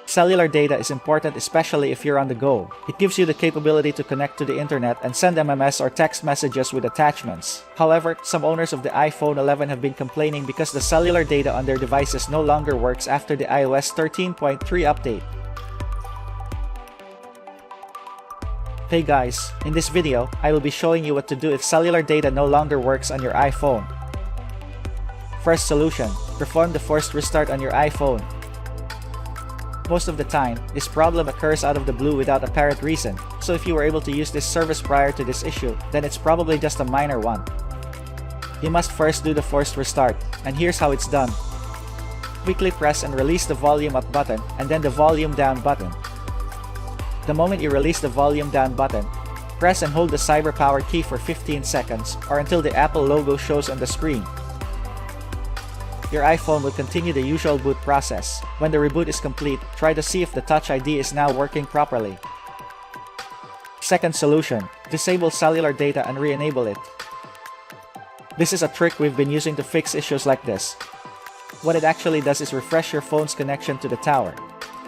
Cellular data is important especially if you're on the go. It gives you the capability to connect to the internet and send MMS or text messages with attachments. However, some owners of the iPhone 11 have been complaining because the cellular data on their devices no longer works after the iOS 13.3 update. Hey guys, in this video, I will be showing you what to do if cellular data no longer works on your iPhone. First solution, perform the forced restart on your iPhone. Most of the time, this problem occurs out of the blue without apparent reason, so if you were able to use this service prior to this issue, then it's probably just a minor one. You must first do the forced restart, and here's how it's done. Quickly press and release the volume up button, and then the volume down button. The moment you release the volume down button, press and hold the cyberpower key for 15 seconds, or until the Apple logo shows on the screen. Your iPhone will continue the usual boot process. When the reboot is complete, try to see if the Touch ID is now working properly. Second solution, disable cellular data and re-enable it. This is a trick we've been using to fix issues like this. What it actually does is refresh your phone's connection to the tower.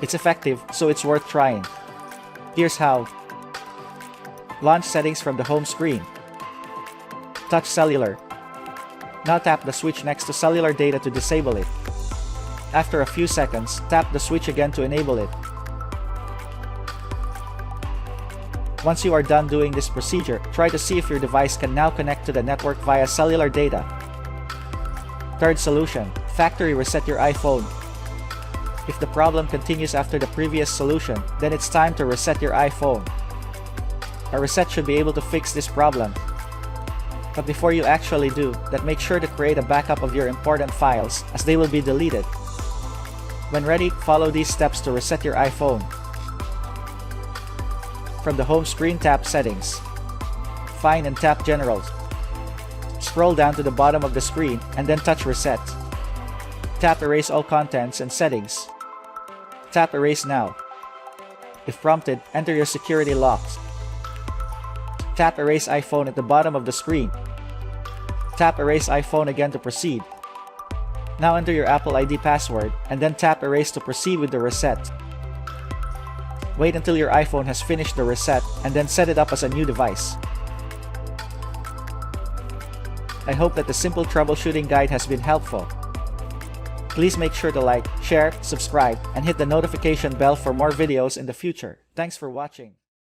It's effective, so it's worth trying. Here's how. Launch settings from the home screen. Touch cellular. Now tap the switch next to cellular data to disable it. After a few seconds, tap the switch again to enable it. Once you are done doing this procedure, try to see if your device can now connect to the network via cellular data. Third solution, factory reset your iPhone. If the problem continues after the previous solution, then it's time to reset your iPhone. A reset should be able to fix this problem. But before you actually do that, make sure to create a backup of your important files, as they will be deleted. When ready, follow these steps to reset your iPhone. From the home screen, tap Settings. Find and tap General. Scroll down to the bottom of the screen, and then touch Reset. Tap Erase all contents and settings. Tap Erase now. If prompted, enter your security locks. Tap Erase iPhone at the bottom of the screen. Tap Erase iPhone again to proceed. Now enter your Apple ID password, and then tap Erase to proceed with the reset. Wait until your iPhone has finished the reset, and then set it up as a new device. I hope that the simple troubleshooting guide has been helpful. Please make sure to like, share, subscribe, and hit the notification bell for more videos in the future. Thanks for watching.